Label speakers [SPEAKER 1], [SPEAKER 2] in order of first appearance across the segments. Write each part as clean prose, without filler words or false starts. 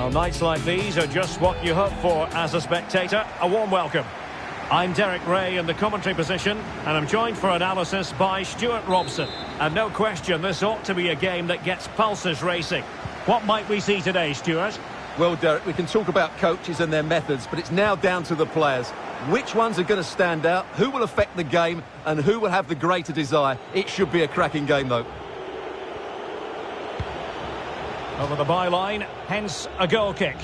[SPEAKER 1] Well, nights like these are just what you hope for as a spectator. A warm welcome. I'm Derek Ray in the commentary position, and I'm joined for analysis by Stuart Robson. And no question, this ought to be a game that gets pulses racing. What might we see today, Stuart?
[SPEAKER 2] Well, Derek, we can talk about coaches and their methods, but it's now down to the players. Which ones are going to stand out, who will affect the game, and who will have the greater desire? It should be a cracking game, though.
[SPEAKER 1] Over the byline, hence a goal kick.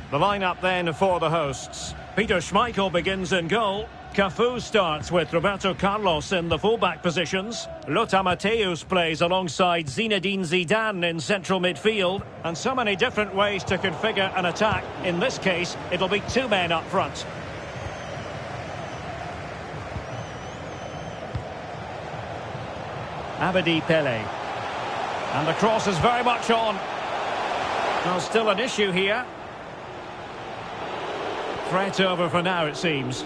[SPEAKER 1] The lineup then for the hosts. Peter Schmeichel begins in goal. Cafu starts with Roberto Carlos in the fullback positions. Lothar Matthäus plays alongside Zinedine Zidane in central midfield. And so many different ways to configure an attack. In this case, it'll be two men up front. Abedi Pele. And the cross is very much on. Well, still an issue here. Threat over for now, it seems.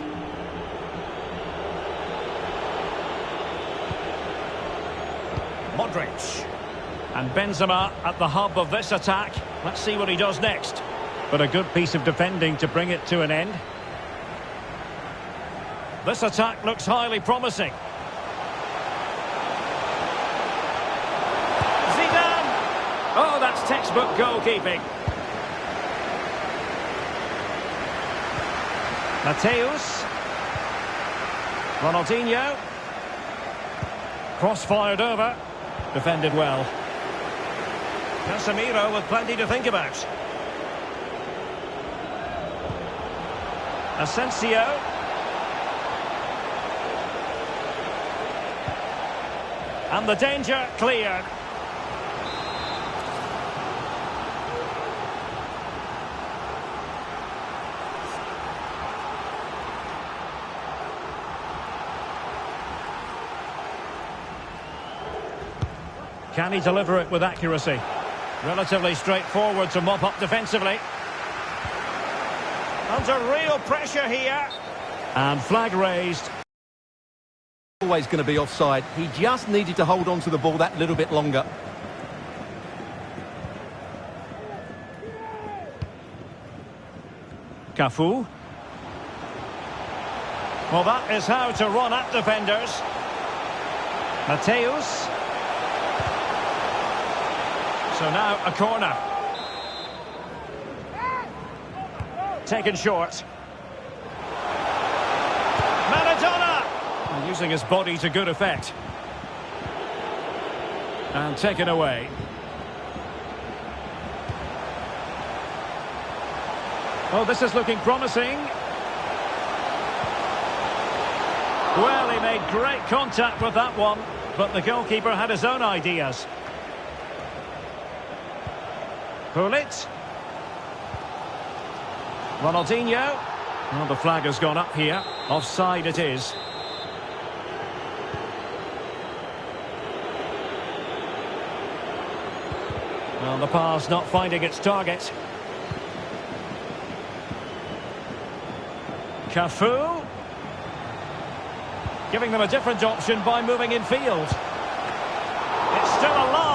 [SPEAKER 1] Modric. And Benzema at the hub of this attack. Let's see what he does next. But a good piece of defending to bring it to an end. This attack looks highly promising. Zidane! Oh, that's textbook goalkeeping. Matthäus. Ronaldinho. Cross fired over. Defended well. Casemiro with plenty to think about. Asensio. And the danger cleared. Can he deliver it with accuracy? Relatively straightforward to mop up defensively. Under real pressure here. And flag raised.
[SPEAKER 2] Always going to be offside. He just needed to hold on to the ball that little bit longer.
[SPEAKER 1] Cafu. Well, that is how to run at defenders. Matthäus. So now a corner. Taken short. Maradona! And using his body to good effect. And taken away. Oh, this is looking promising. Well, he made great contact with that one, but the goalkeeper had his own ideas. Pullet. Ronaldinho. Well, the flag has gone up here. Offside it is. Well, the pass not finding its target. Cafu. Giving them a different option by moving in field. It's still alive.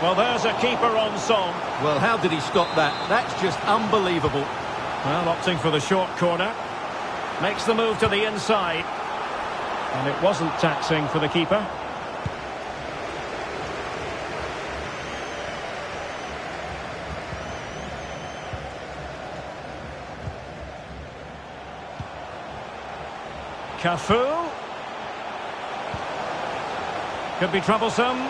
[SPEAKER 1] Well, there's a keeper on song.
[SPEAKER 2] Well, how did he stop that? That's just unbelievable.
[SPEAKER 1] Well, opting for the short corner. Makes the move to the inside. And it wasn't taxing for the keeper. Cafu. Could be troublesome.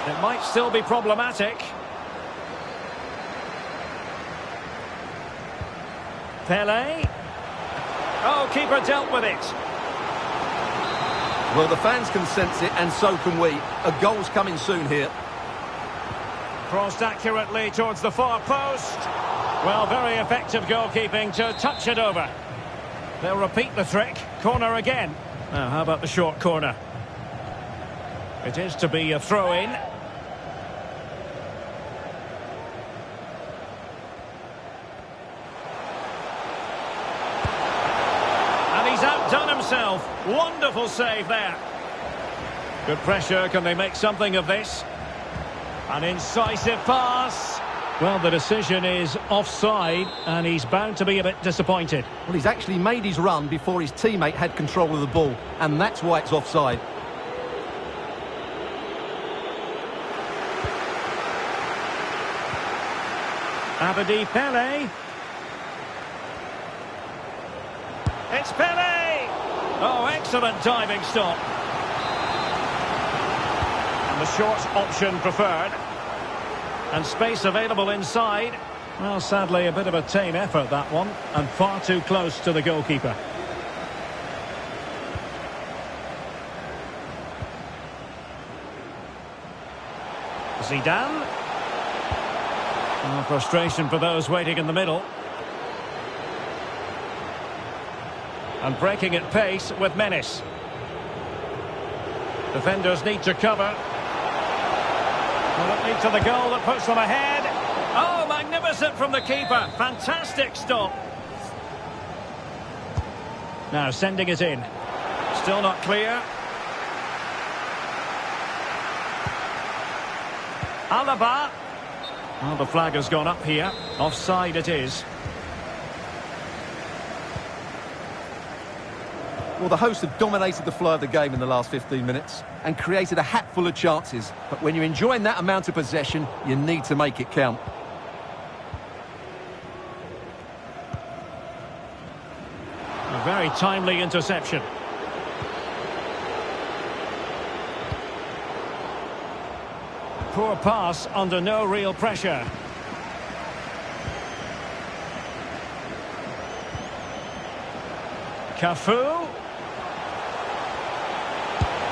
[SPEAKER 1] It might still be problematic. Pele. Oh, keeper dealt with it.
[SPEAKER 2] Well, the fans can sense it, and so can we. A goal's coming soon here.
[SPEAKER 1] Crossed accurately towards the far post. Well, very effective goalkeeping to touch it over. They'll repeat the trick. Corner again. Now, how about the short corner? It is to be a throw-in. And he's outdone himself. Wonderful save there. Good pressure. Can they make something of this? An incisive pass. Well, the decision is offside, and he's bound to be a bit disappointed.
[SPEAKER 2] Well, he's actually made his run before his teammate had control of the ball, and that's why it's offside.
[SPEAKER 1] Abedi Pele. It's Pele! Oh, excellent diving stop. And the short option preferred. And space available inside. Well, sadly, a bit of a tame effort, that one. And far too close to the goalkeeper. Zidane. Oh, frustration for those waiting in the middle. And breaking at pace with menace. Defenders need to cover. Will it lead to the goal that puts them ahead? Oh, magnificent from the keeper. Fantastic stop. Now sending it in. Still not clear. Alaba. Well, the flag has gone up here. Offside it is.
[SPEAKER 2] Well, the hosts have dominated the flow of the game in the last 15 minutes and created a hatful of chances. But when you're enjoying that amount of possession, you need to make it count.
[SPEAKER 1] A very timely interception. Poor pass under no real pressure. Cafu.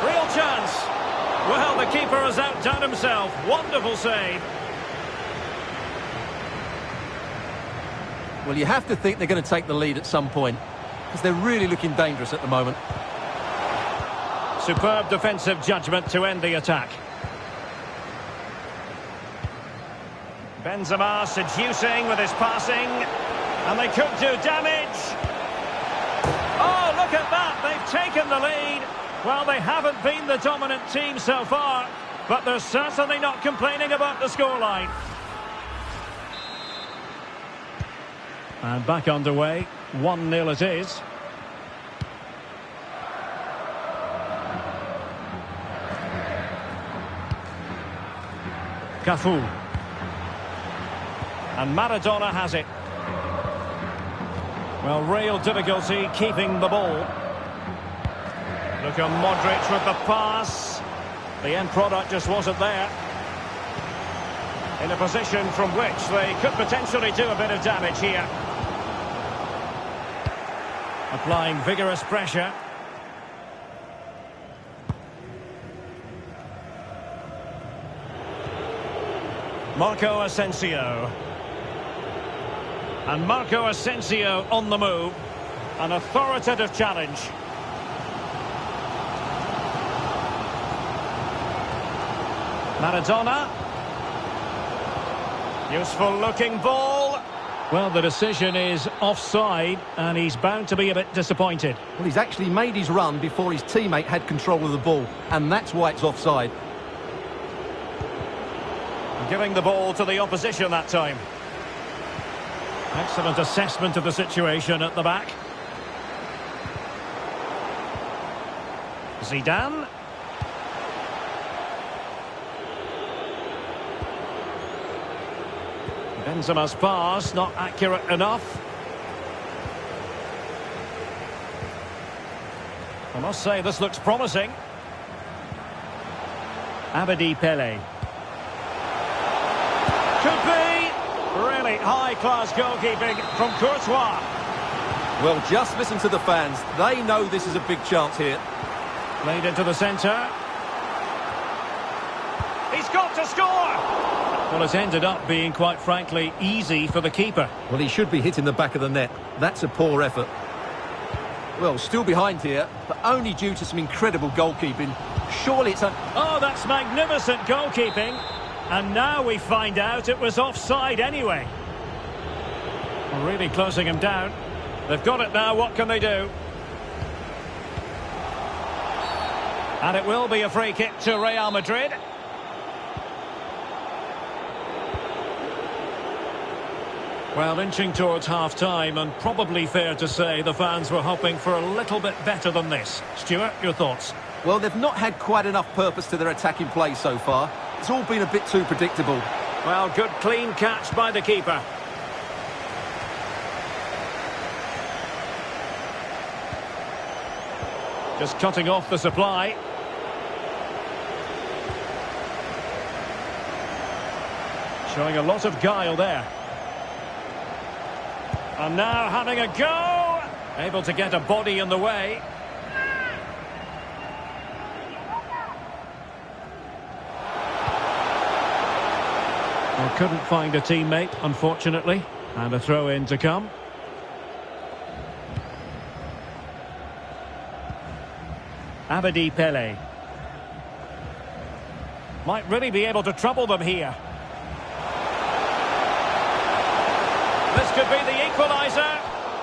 [SPEAKER 1] Real chance. Well, the keeper has outdone himself. Wonderful save.
[SPEAKER 2] Well, you have to think they're going to take the lead at some point because they're really looking dangerous at the moment.
[SPEAKER 1] Superb defensive judgment to end the attack. Benzema seducing with his passing, and they could do damage. Oh, look at that, they've taken the lead. Well, they haven't been the dominant team so far, but they're certainly not complaining about the scoreline. And back underway, 1-0 it is. Cafu. And Maradona has it. Well, real difficulty keeping the ball. Look at Modric with the pass. The end product just wasn't there. In a position from which they could potentially do a bit of damage here. Applying vigorous pressure. Marco Asensio. And Marco Asensio on the move. An authoritative challenge. Maradona. Useful looking ball. Well, the decision is offside, and he's bound to be a bit disappointed.
[SPEAKER 2] Well, he's actually made his run before his teammate had control of the ball, and that's why it's offside.
[SPEAKER 1] Giving the ball to the opposition that time. Excellent assessment of the situation at the back. Zidane. Benzema's pass, not accurate enough. I must say, this looks promising. Abedi Pele. Could be. Really high-class goalkeeping from Courtois.
[SPEAKER 2] Well, just listen to the fans. They know this is a big chance here.
[SPEAKER 1] Played into the centre. He's got to score! Well, it's ended up being, quite frankly, easy for the keeper.
[SPEAKER 2] Well, he should be hitting the back of the net. That's a poor effort. Well, still behind here, but only due to some incredible goalkeeping. Surely it's a...
[SPEAKER 1] Oh, that's magnificent goalkeeping. And now we find out it was offside anyway. Well, really closing him down. They've got it now, what can they do? And it will be a free kick to Real Madrid. Well, inching towards half-time, and probably fair to say the fans were hoping for a little bit better than this. Stuart, your thoughts?
[SPEAKER 2] Well, they've not had quite enough purpose to their attacking play so far. It's all been a bit too predictable.
[SPEAKER 1] Well, good clean catch by the keeper. Just cutting off the supply. Showing a lot of guile there. And now having a go. Able to get a body in the way. Well, couldn't find a teammate, unfortunately. And a throw-in to come. Abedi Pele. Might really be able to trouble them here. This could be the equaliser.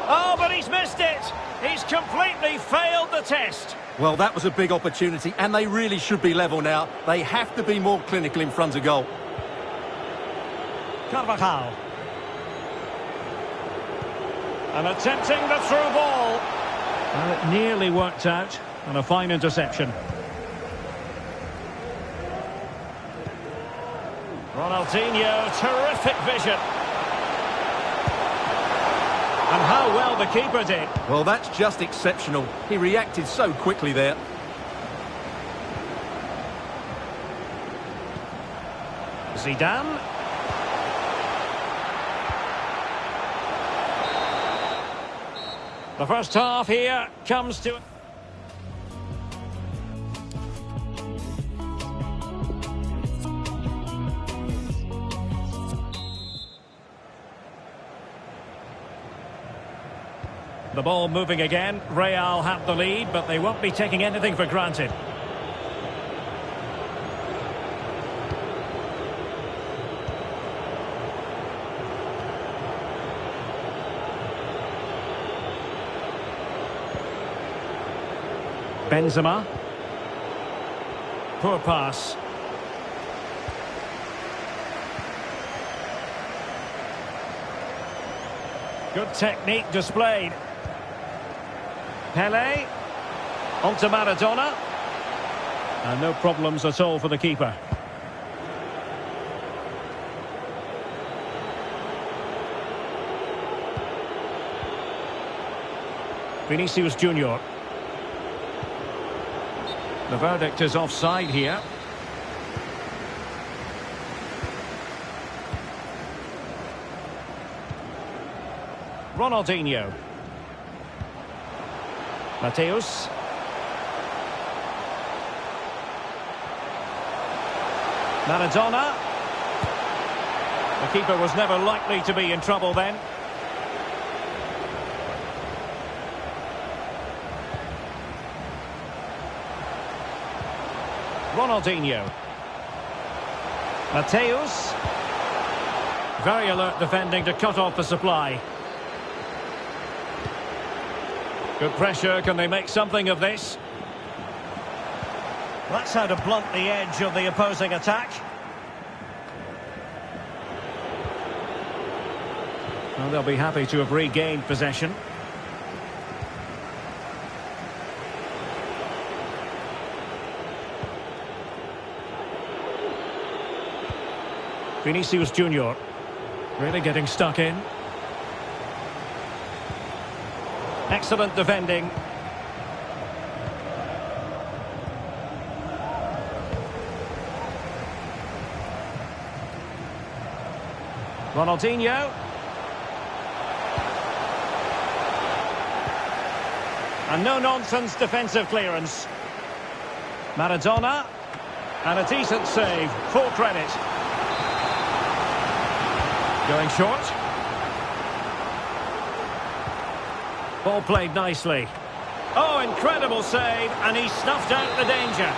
[SPEAKER 1] Oh, but he's missed it. He's completely failed the test.
[SPEAKER 2] Well, that was a big opportunity, and they really should be level now. They have to be more clinical in front of goal.
[SPEAKER 1] Carvajal. And attempting the through ball. Well, it nearly worked out, and a fine interception. Ronaldinho, terrific vision. And how well the keeper did.
[SPEAKER 2] Well, that's just exceptional. He reacted so quickly there.
[SPEAKER 1] Zidane. The first half here comes to... The ball moving again. Real have the lead, but they won't be taking anything for granted. Benzema. Poor pass. Good technique displayed. Pele. Onto Maradona. And no problems at all for the keeper. Vinicius Junior. The verdict is offside here. Ronaldinho. Mateus. Maradona. The keeper was never likely to be in trouble then. Ronaldinho. Mateus. Very alert defending to cut off the supply. Good pressure. Can they make something of this? That's how to blunt the edge of the opposing attack. Well, they'll be happy to have regained possession. Vinicius Junior. Really getting stuck in. Excellent defending. Ronaldinho. And no-nonsense defensive clearance. Maradona. And a decent save. Full credit. Going short. Ball played nicely. Oh, incredible save, and he snuffed out the danger.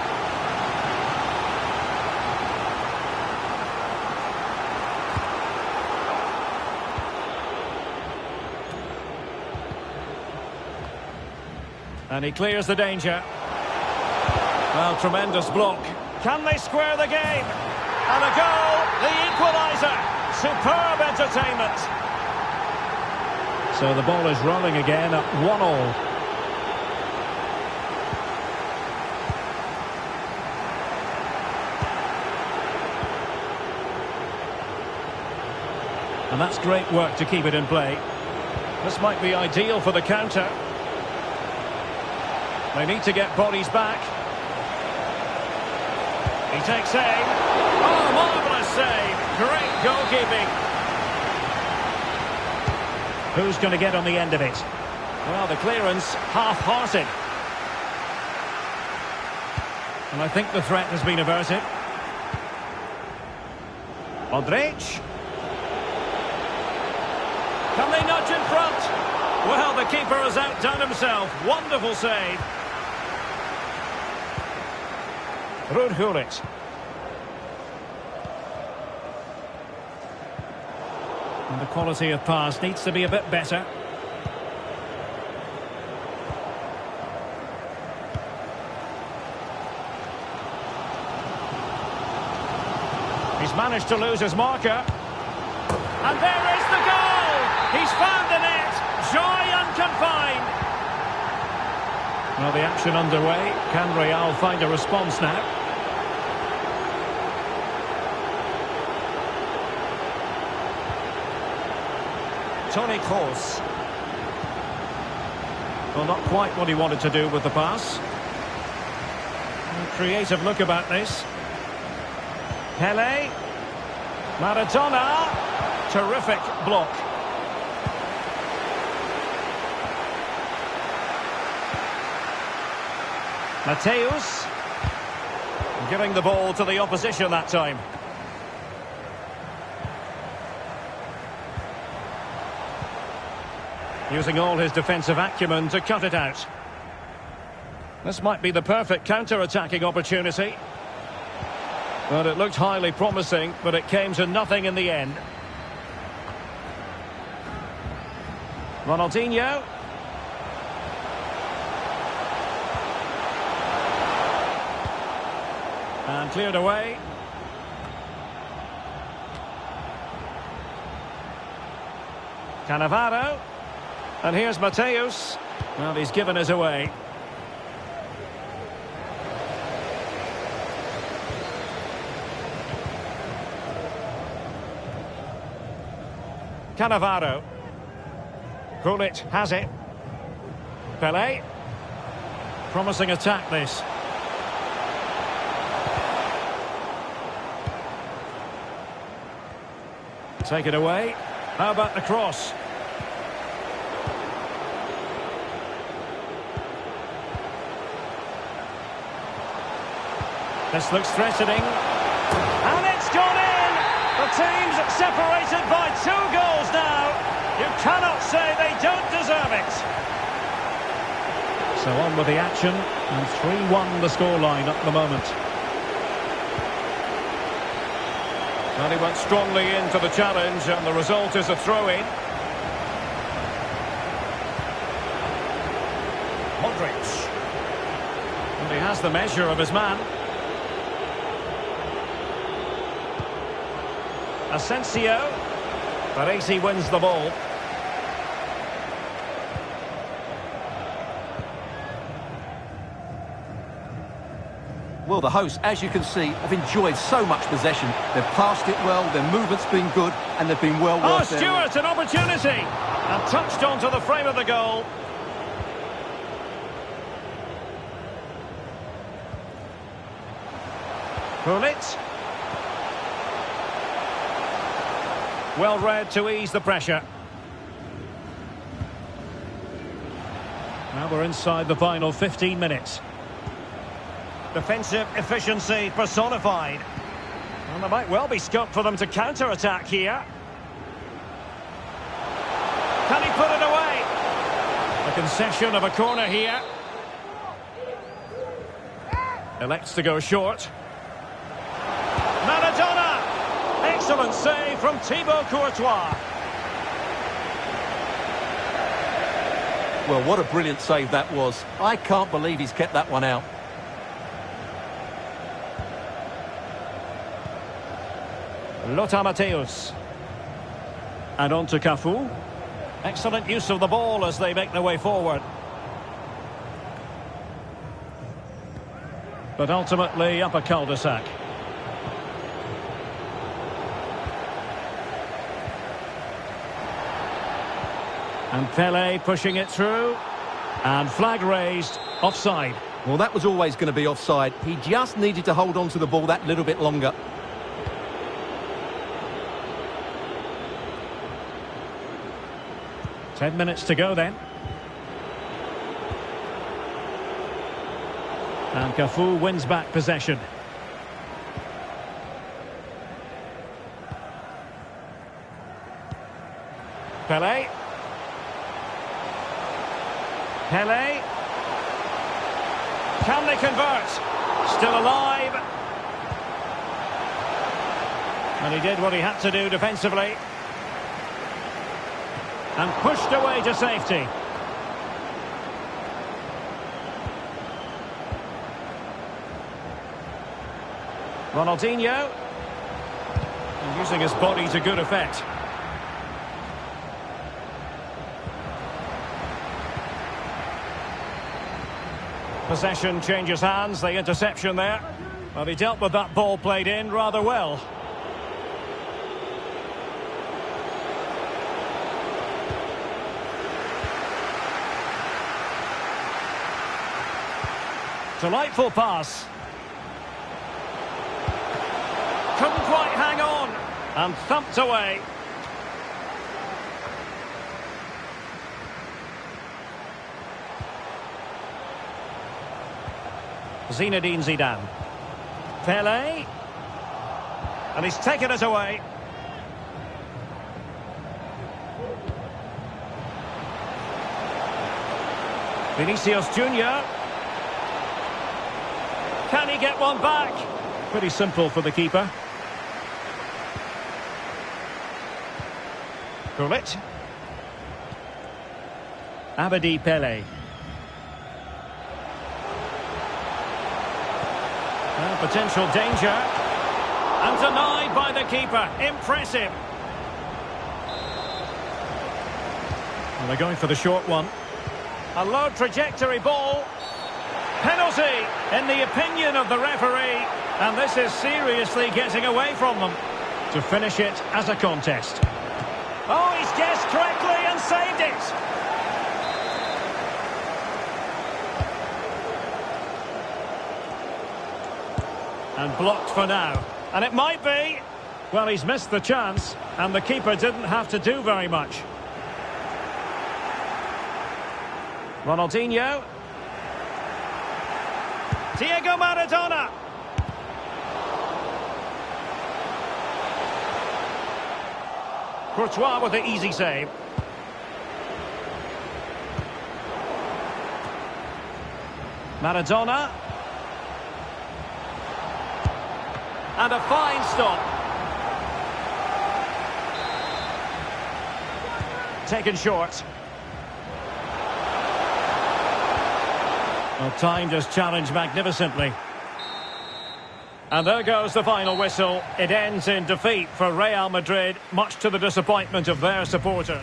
[SPEAKER 1] And he clears the danger. Well, tremendous block. Can they square the game? And a goal, the equaliser. Superb entertainment. So the ball is rolling again at 1-1. And that's great work to keep it in play. This might be ideal for the counter. They need to get bodies back. He takes aim. Oh, marvellous save. Great goalkeeping. Who's going to get on the end of it? Well, the clearance, half-hearted. And I think the threat has been averted. Modric. Can they nudge in front? Well, the keeper has outdone himself. Wonderful save. Rudhulit. And the quality of pass needs to be a bit better. He's managed to lose his marker. And there is the goal! He's found the net! Joy unconfined! Well, the action underway. Can Real find a response now? Toni Kroos. Well, not quite what he wanted to do with the pass. A creative look about this. Pele. Maradona. Terrific block. Mateus. Giving the ball to the opposition that time. Using all his defensive acumen to cut it out. This might be the perfect counter-attacking opportunity. Well, it looked highly promising, but it came to nothing in the end. Ronaldinho. And cleared away. Cannavaro. And here's Mateus. Well, he's given us away. Cannavaro. Gullit has it. Pele. Promising attack, this. Take it away. How about the cross? This looks threatening. And it's gone in! The team's separated by 2 goals now. You cannot say they don't deserve it. So on with the action. And 3-1 the scoreline at the moment. And he went strongly into the challenge, and the result is a throw-in. Modric. And he has the measure of his man. Asensio. Parisi wins the ball.
[SPEAKER 2] Well, the hosts, as you can see, have enjoyed so much possession. They've passed it well, their movement's been good, and they've been well worth their...
[SPEAKER 1] Oh, Stewart, an opportunity! And touched onto the frame of the goal. Gullit. Well read to ease the pressure. Now we're inside the final 15 minutes. Defensive efficiency personified. And there might well be scope for them to counter-attack here. Can he put it away? A concession of a corner here. Elects to go short. Maradona! Excellent save from Thibaut Courtois.
[SPEAKER 2] Well, what a brilliant save that was. I can't believe he's kept that one out.
[SPEAKER 1] Lothar Matthäus. And on to Cafu. Excellent use of the ball as they make their way forward. But ultimately up a cul-de-sac. And Pele pushing it through. And flag raised, offside.
[SPEAKER 2] Well, that was always going to be offside. He just needed to hold on to the ball that little bit longer.
[SPEAKER 1] Ten minutes to go then. And Cafu wins back possession. Pele. Pele. Can they convert? Still alive. And he did what he had to do defensively. And pushed away to safety. Ronaldinho. And using his body to good effect. Possession changes hands, the interception there. Well, he dealt with that ball played in rather well. Delightful pass. Couldn't quite hang on. And thumped away. Zinedine Zidane. Pele. And he's taken it away. Vinicius Junior. Can he get one back? Pretty simple for the keeper. Gullit. Abedi Pele. Potential danger. And denied by the keeper. Impressive. Well, they're going for the short one. A low trajectory ball. Penalty, in the opinion of the referee. And this is seriously getting away from them. To finish it as a contest. Oh, he's guessed correctly and saved it. And blocked for now. And it might be. Well, he's missed the chance. And the keeper didn't have to do very much. Ronaldinho. Diego Maradona. Courtois with the easy save. Maradona. And a fine stop. Taken short. Well, time just challenged magnificently. And there goes the final whistle. It ends in defeat for Real Madrid, much to the disappointment of their supporter.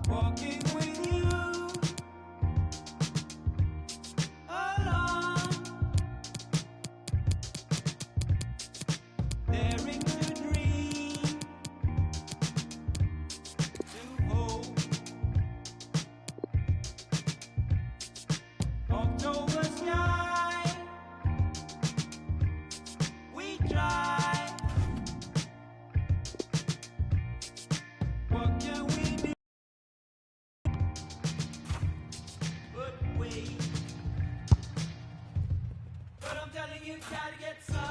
[SPEAKER 3] Walking with you along, daring to dream, to hope. October sky, gotta get somewhere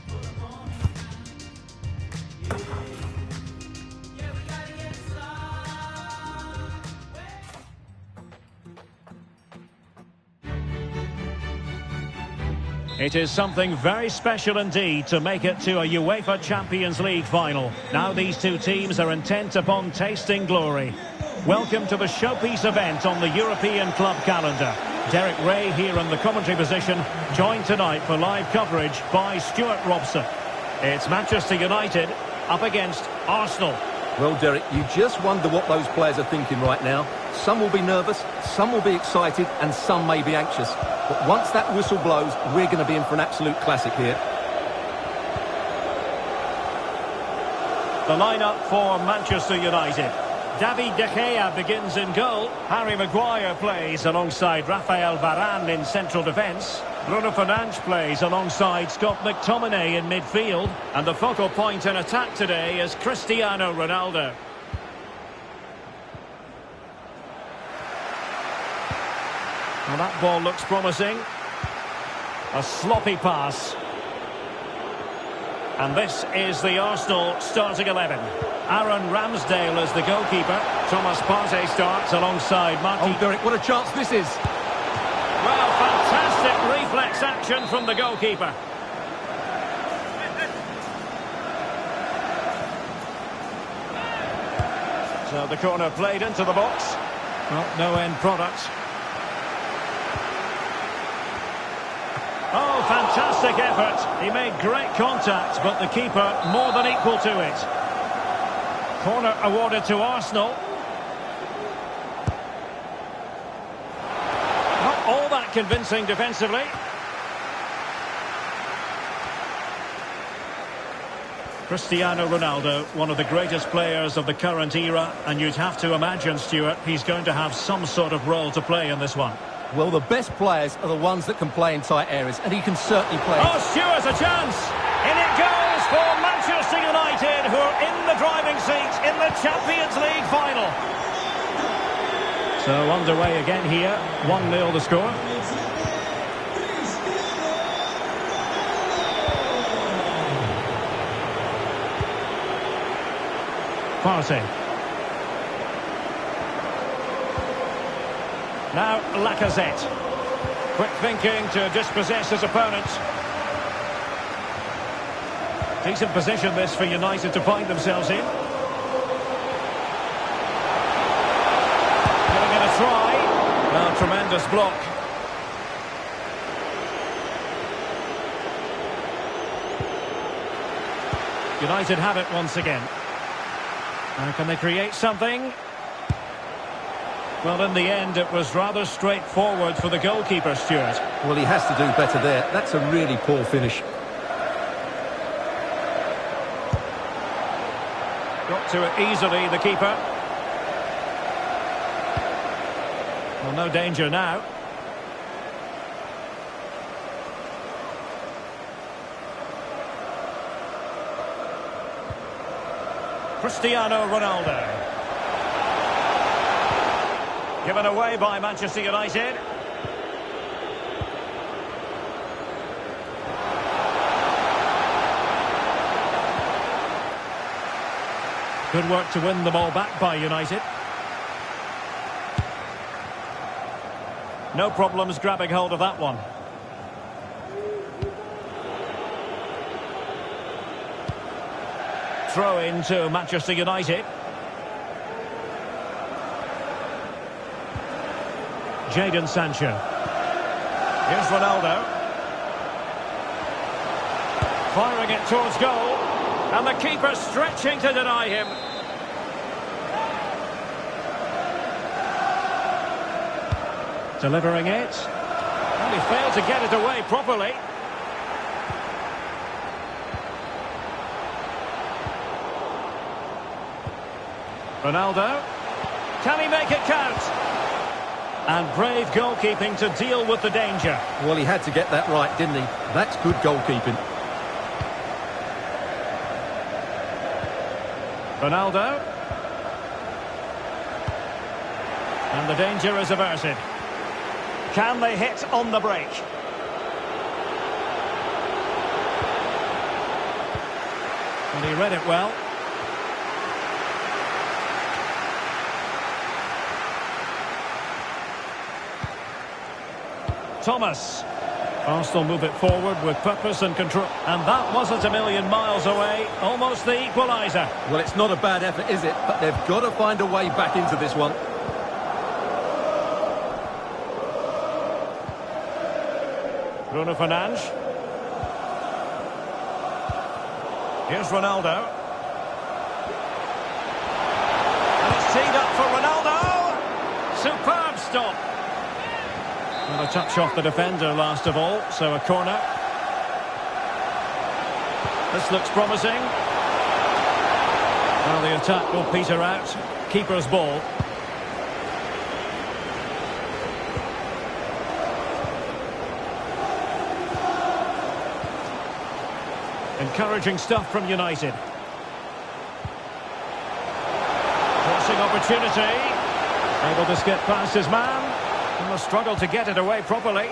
[SPEAKER 3] for the morning time. Yeah, we gotta get somewhere.
[SPEAKER 1] It is something very special indeed to make it to a UEFA Champions League final. Now these two teams are intent upon tasting glory. Welcome to the showpiece event on the European club calendar. Derek Ray here in the commentary position, joined tonight for live coverage by Stuart Robson. It's Manchester United up against Arsenal.
[SPEAKER 2] Well, Derek, you just wonder what those players are thinking right now. Some will be nervous, some will be excited, and some may be anxious. But once that whistle blows, we're going to be in for an absolute classic here.
[SPEAKER 1] The lineup for Manchester United. David De Gea begins in goal. Harry Maguire plays alongside Rafael Varane in central defence. Bruno Fernandes plays alongside Scott McTominay in midfield. And the focal point in attack today is Cristiano Ronaldo. Well, that ball looks promising. A sloppy pass. And this is the Arsenal starting 11. Aaron Ramsdale is the goalkeeper. Thomas Partey starts alongside Martin.
[SPEAKER 2] Oh, Derek, what a chance this is.
[SPEAKER 1] Well, fantastic reflex action from the goalkeeper. So the corner played into the box. Well, no end product. Oh, fantastic effort. He made great contact, but the keeper more than equal to it. Corner awarded to Arsenal. Not all that convincing defensively. Cristiano Ronaldo, one of the greatest players of the current era, and you'd have to imagine, Stuart, he's going to have some sort of role to play in this one.
[SPEAKER 2] Well, the best players are the ones that can play in tight areas, and he can certainly play.
[SPEAKER 1] Oh, Stuart, a chance! In it goes for Manchester United, who are in the driving seat in the Champions League final. So underway again here, 1-0 the score. Partey. Now Lacazette. Quick thinking to dispossess his opponent. Decent position this for United to find themselves in. Giving it a try. Well, tremendous block. United have it once again. Now can they create something? Well, in the end, it was rather straightforward for the goalkeeper, Stuart.
[SPEAKER 2] Well, he has to do better there. That's a really poor finish.
[SPEAKER 1] Got to it easily, the keeper. Well, no danger now. Cristiano Ronaldo. Given away by Manchester United. Good work to win the ball back by United. No problems grabbing hold of that one. Throw in to Manchester United. Jadon Sancho. Here's Ronaldo. Firing it towards goal. And the keeper stretching to deny him. Delivering it. And he failed to get it away properly. Ronaldo. Can he make it count? And brave goalkeeping to deal with the danger.
[SPEAKER 2] Well, he had to get that right, didn't he? That's good goalkeeping.
[SPEAKER 1] Ronaldo. And the danger is averted. Can they hit on the break? And he read it well. Thomas. Arsenal move it forward with purpose and control. And that wasn't a million miles away. Almost the equaliser.
[SPEAKER 2] Well, it's not a bad effort, is it? But they've got to find a way back into this one.
[SPEAKER 1] Bruno Fernandes. Here's Ronaldo. And it's teed up for Ronaldo. Superb stop. Well, a touch off the defender last of all, so a corner. This looks promising. Well, the attack will peter out. Keeper's ball. Encouraging stuff from United. Crossing opportunity. Able to skip past his man. And the struggle to get it away properly.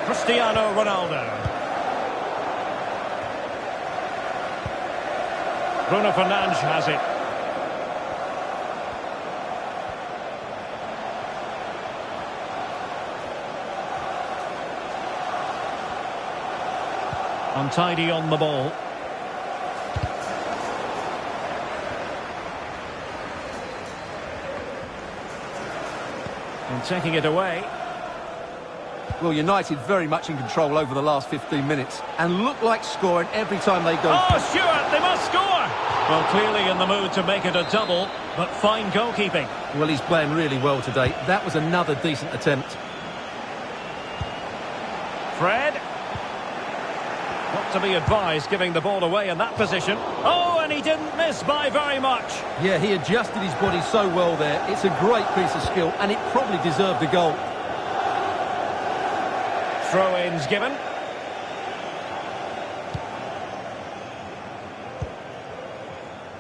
[SPEAKER 1] Cristiano Ronaldo. Bruno Fernandes has it. Untidy on the ball. And taking it away.
[SPEAKER 2] Well, United very much in control over the last 15 minutes and look like scoring every time they go.
[SPEAKER 1] Oh, Stewart, they must score! Well, clearly in the mood to make it a double, but fine goalkeeping.
[SPEAKER 2] Well, he's playing really well today. That was another decent attempt.
[SPEAKER 1] Fred. Not to be advised giving the ball away in that position. Oh, and he didn't miss by very much.
[SPEAKER 2] Yeah, he adjusted his body so well there. It's a great piece of skill and it probably deserved a goal.
[SPEAKER 1] Throw-ins given.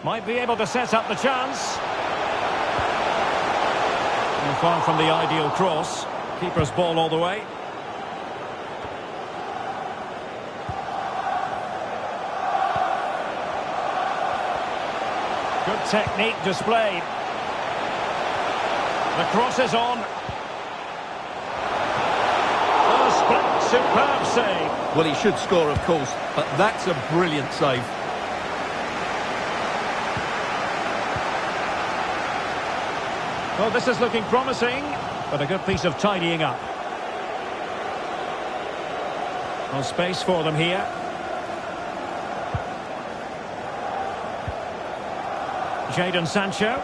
[SPEAKER 1] Might be able to set up the chance. And far from the ideal cross. Keeper's ball all the way. Good technique displayed. The cross is on. Oh, superb save.
[SPEAKER 2] Well, he should score, of course, but that's a brilliant save.
[SPEAKER 1] Well, this is looking promising, but a good piece of tidying up. Well, space for them here. Jadon Sancho.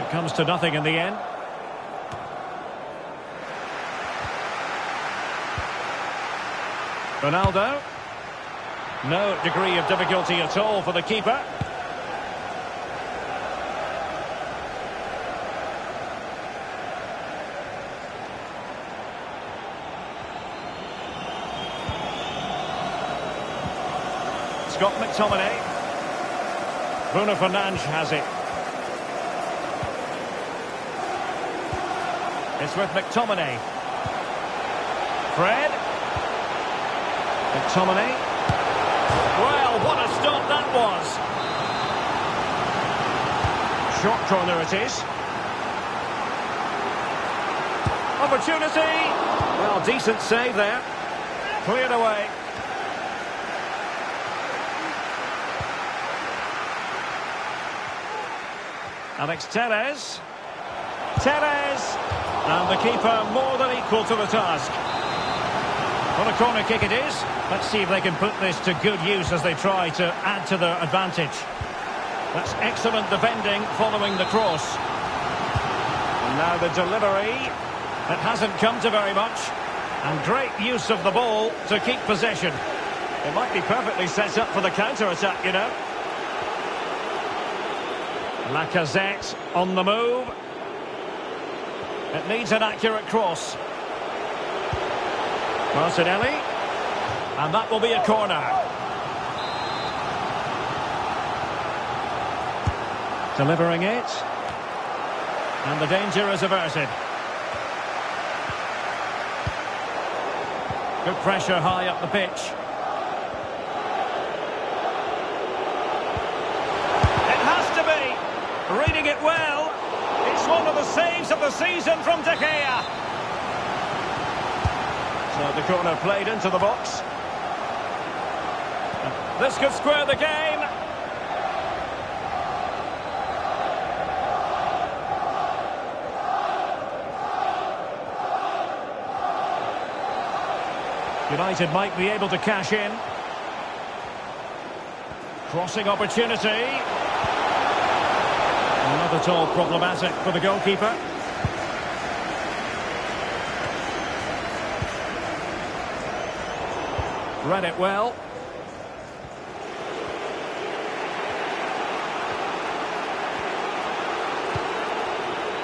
[SPEAKER 1] It comes to nothing in the end. Ronaldo. No degree of difficulty at all for the keeper. Scott McTominay. Bruno Fernandes has it. It's with McTominay. Fred. McTominay. Well, what a stop that was. Short corner it is. Opportunity. Well, decent save there. Cleared away. Alex Telles. Telles. And the keeper more than equal to the task. What a corner kick it is. Let's see if they can put this to good use as they try to add to their advantage. That's excellent defending following the cross. And now the delivery. It hasn't come to very much. And great use of the ball to keep possession. It might be perfectly set up for the counter-attack, you know. Lacazette on the move. It needs an accurate cross. Martinelli. And that will be a corner. Delivering it. And the danger is averted. Good pressure high up the pitch. It has to be. Reading it well. It's one of the saves of the season from De Gea. So the corner played into the box. This could square the game. United might be able to cash in. Crossing opportunity. Not at all problematic for the goalkeeper. Read it well.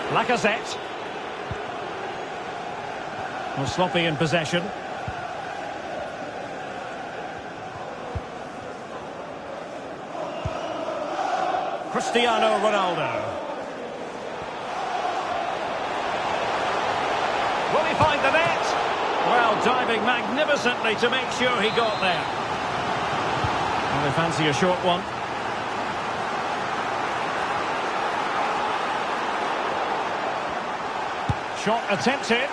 [SPEAKER 1] Lacazette. Well, sloppy in possession. Cristiano Ronaldo. Will he find the net? Well, diving magnificently to make sure he got there. Well, they fancy a short one. Shot attempted.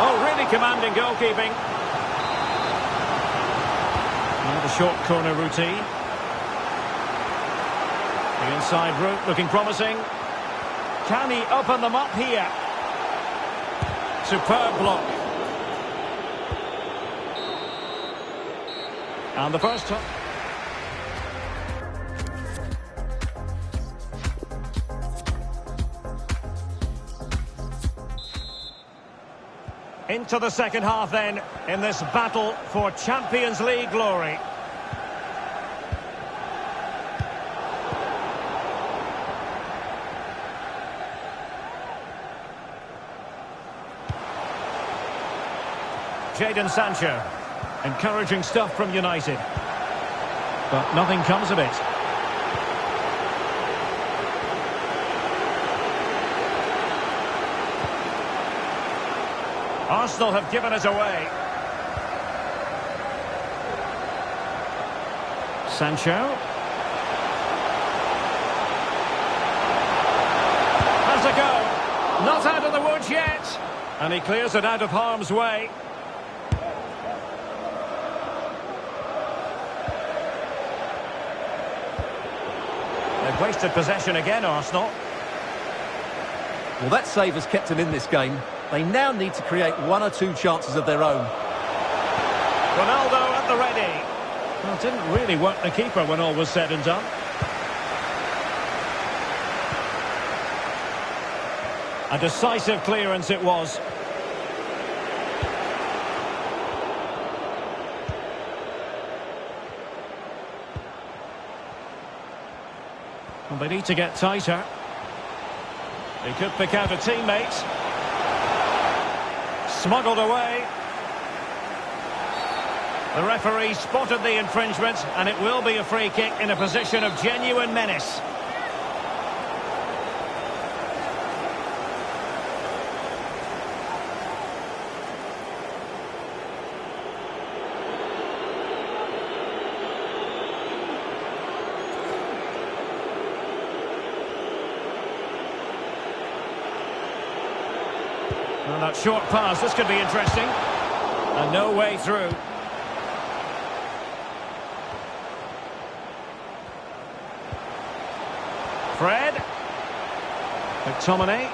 [SPEAKER 1] Oh, really commanding goalkeeping. Now the short corner routine. The inside route looking promising. Can he open them up here? Superb block. And the first time. Into the second half then, in this battle for Champions League glory. Jadon Sancho. Encouraging stuff from United. But nothing comes of it. Arsenal have given it away. Sancho. Has a go. Not out of the woods yet. And he clears it out of harm's way. They've wasted possession again, Arsenal.
[SPEAKER 2] Well, that save has kept them in this game. They now need to create one or two chances of their own.
[SPEAKER 1] Ronaldo at the ready. Well, it didn't really work the keeper when all was said and done. A decisive clearance it was. Well, they need to get tighter. He could pick out a teammate. Smuggled away. The referee spotted the infringement, and it will be a free kick in a position of genuine menace. And that short pass, this could be interesting. And no way through. Fred. McTominay.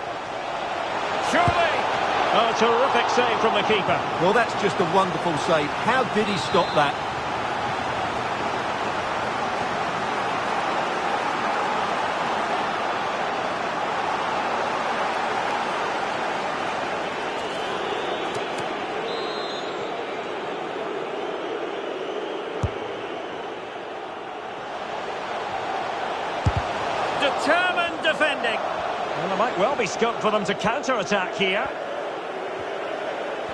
[SPEAKER 1] Surely! Oh, terrific save from the keeper.
[SPEAKER 2] Well, that's just a wonderful save. How did he stop that?
[SPEAKER 1] Determined defending. Well, there might well be scope for them to counter-attack here.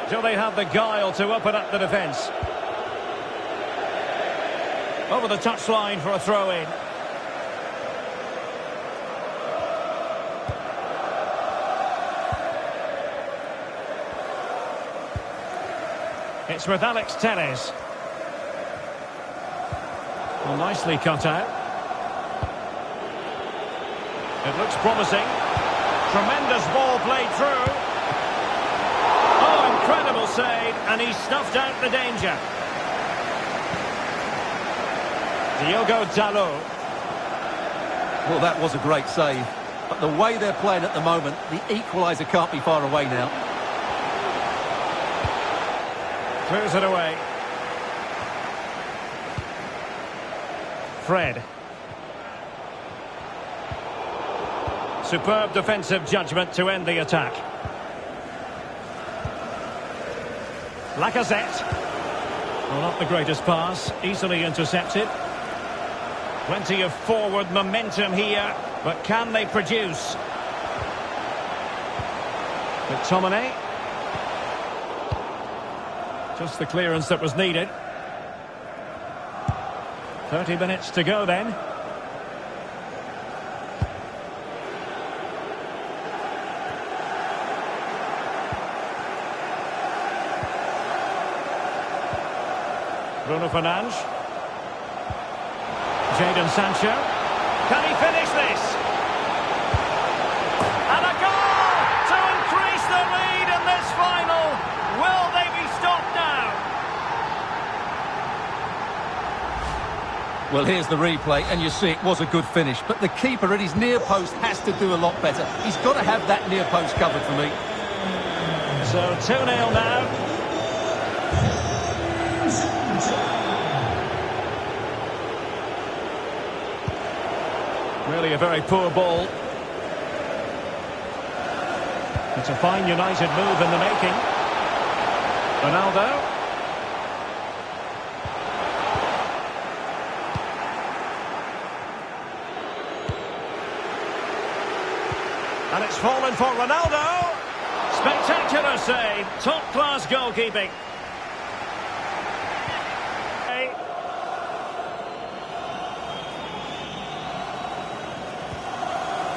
[SPEAKER 1] Do they have the guile to open up the defence? Over the touchline for a throw-in. It's with Alex Telles. Well, nicely cut out. It looks promising. Tremendous ball played through. Oh, incredible save, and he snuffed out the danger. Diogo Dalot.
[SPEAKER 2] Well, that was a great save. But the way they're playing at the moment, the equaliser can't be far away now.
[SPEAKER 1] Clears it away. Fred. Superb defensive judgment to end the attack. Lacazette. Well, not the greatest pass. Easily intercepted. Plenty of forward momentum here, but can they produce? McTominay. Just the clearance that was needed. 30 minutes to go then. Bruno Fernandes. Jadon Sancho. Can he finish this? And a goal to increase the lead in this final. Will they be stopped now?
[SPEAKER 2] Well, here's the replay, and you see it was a good finish. But the keeper at his near post has to do a lot better. He's got to have that near post covered for me.
[SPEAKER 1] So 2-0 now. Really a very poor ball. It's a fine United move in the making. Ronaldo. And it's fallen for Ronaldo. Spectacular save. Top-class goalkeeping.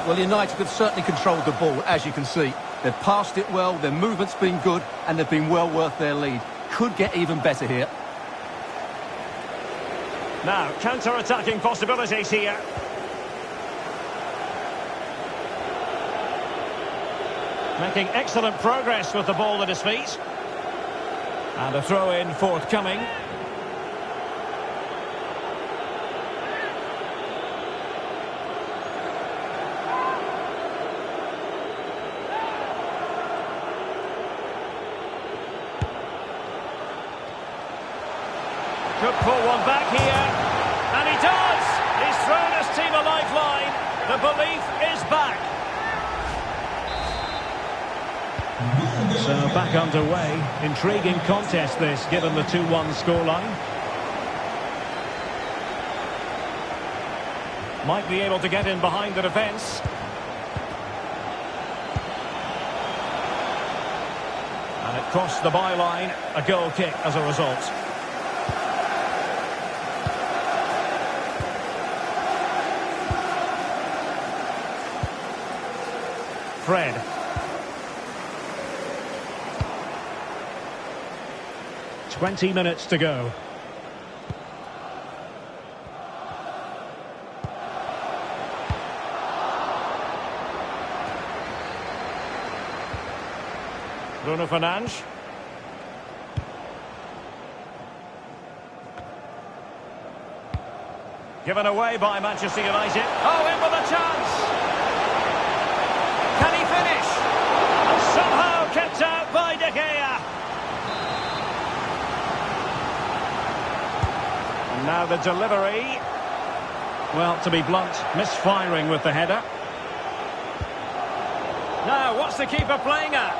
[SPEAKER 2] Well, United have certainly controlled the ball, as you can see. They've passed it well, their movement's been good, and they've been well worth their lead. Could get even better here.
[SPEAKER 1] Now, counter-attacking possibilities here. Making excellent progress with the ball at his feet. And a throw-in forthcoming. Could pull one back here, and he does! He's thrown his team a lifeline. The belief is back. So back underway. Intriguing contest this, given the 2-1 scoreline. Might be able to get in behind the defence. And it crossed the byline. A goal kick as a result. Fred. Twenty minutes to go. Bruno Fernandes. Given away by Manchester United. Oh, in with a chance! Can he finish? And somehow kept out by De Gea. And now the delivery. Well, to be blunt, misfiring with the header. Now, what's the keeper playing at?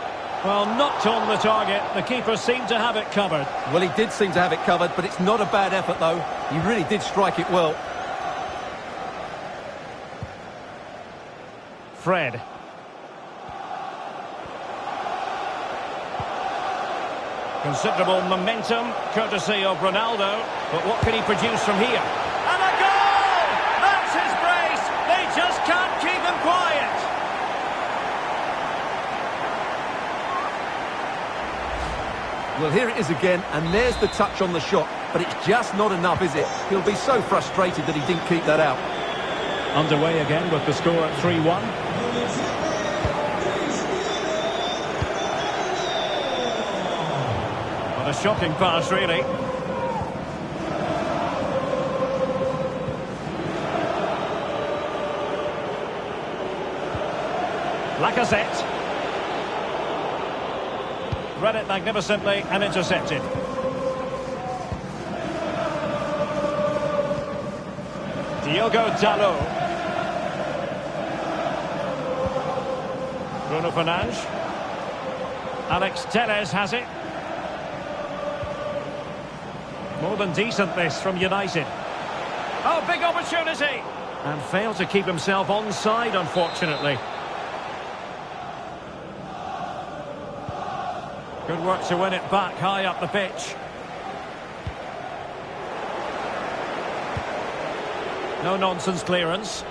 [SPEAKER 1] Well, not on the target. The keeper seemed to have it covered.
[SPEAKER 2] Well, he did seem to have it covered, but it's not a bad effort, though. He really did strike it well.
[SPEAKER 1] Fred. Considerable momentum, courtesy of Ronaldo. But what can he produce from here? And a goal! That's his brace! They just can't keep him quiet!
[SPEAKER 2] Well, here it is again, and there's the touch on the shot, but it's just not enough, is it? He'll be so frustrated that he didn't keep that out.
[SPEAKER 1] Underway again with the score at 3-1. What a shocking pass, really. Lacazette. Read it magnificently and intercepted. Diogo Dalot. Bruno Fernandes. Alex Telles has it. More than decent this from United. Oh, big opportunity! And failed to keep himself onside, unfortunately. Good work to win it back high up the pitch. No nonsense clearance.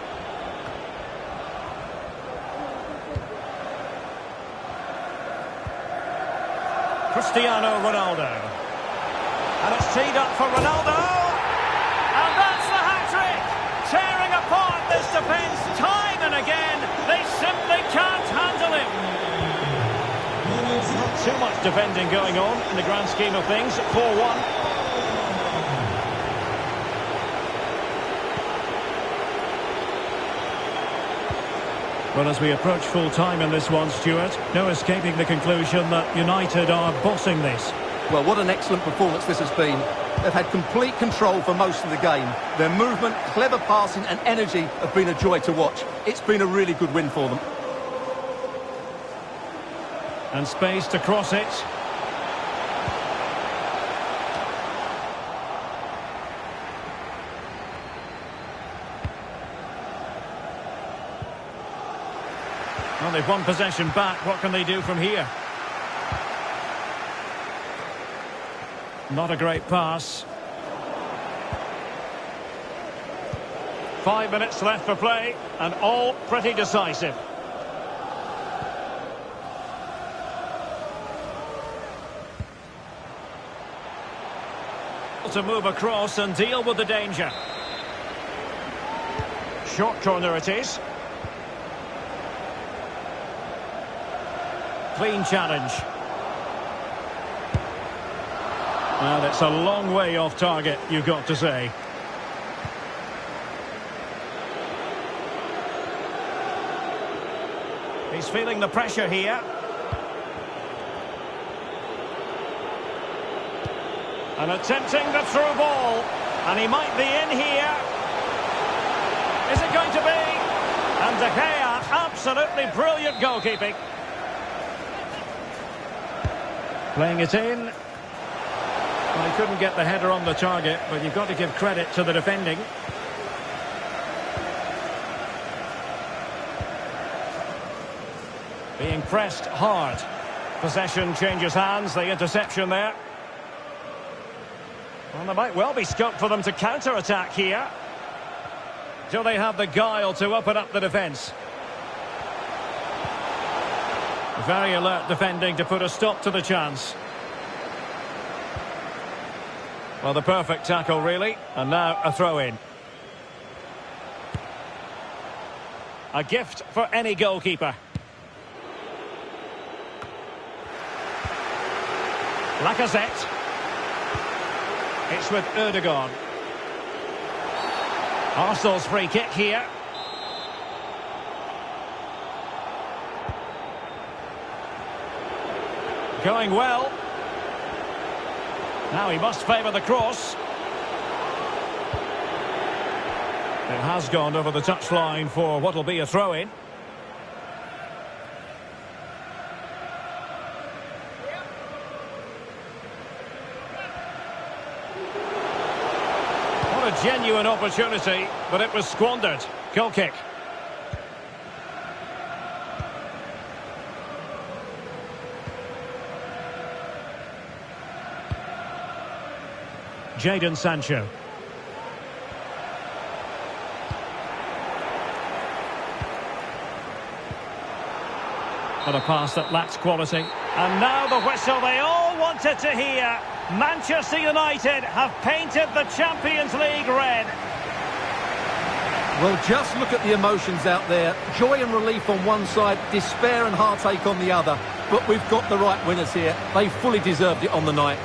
[SPEAKER 1] Cristiano Ronaldo. And it's teed up for Ronaldo. And that's the hat-trick! Tearing apart this defence time and again. They simply can't handle him. Not too much defending going on in the grand scheme of things. 4-1. Well, as we approach full-time in this one, Stuart, no escaping the conclusion that United are bossing this.
[SPEAKER 2] Well, what an excellent performance this has been. They've had complete control for most of the game. Their movement, clever passing and energy have been a joy to watch. It's been a really good win for them.
[SPEAKER 1] And space to cross it. Well, they've won possession back. What can they do from here? Not a great pass. 5 minutes left for play, and all pretty decisive. To move across and deal with the danger. Short corner it is. Clean challenge. Well, that's a long way off target, you've got to say. He's feeling the pressure here. And attempting the through ball. And he might be in here. Is it going to be? And De Gea, absolutely brilliant goalkeeping. Playing it in. Well, he couldn't get the header on the target, but you've got to give credit to the defending. Being pressed hard. Possession changes hands, the interception there. Well, there might well be scope for them to counter-attack here. Do they have the guile to open up the defence? Very alert defending to put a stop to the chance. Well, the perfect tackle, really. And now a throw-in. A gift for any goalkeeper. Lacazette. It's with Erdogan. Arsenal's free kick here. Going well. Now he must favour the cross. It has gone over the touchline for what will be a throw-in. What a genuine opportunity, but it was squandered. Goal kick. Jadon Sancho. But a pass that lacks quality. And now the whistle they all wanted to hear. Manchester United have painted the Champions League red.
[SPEAKER 2] Well, just look at the emotions out there. Joy and relief on one side, despair and heartache on the other. But we've got the right winners here. They fully deserved it on the night.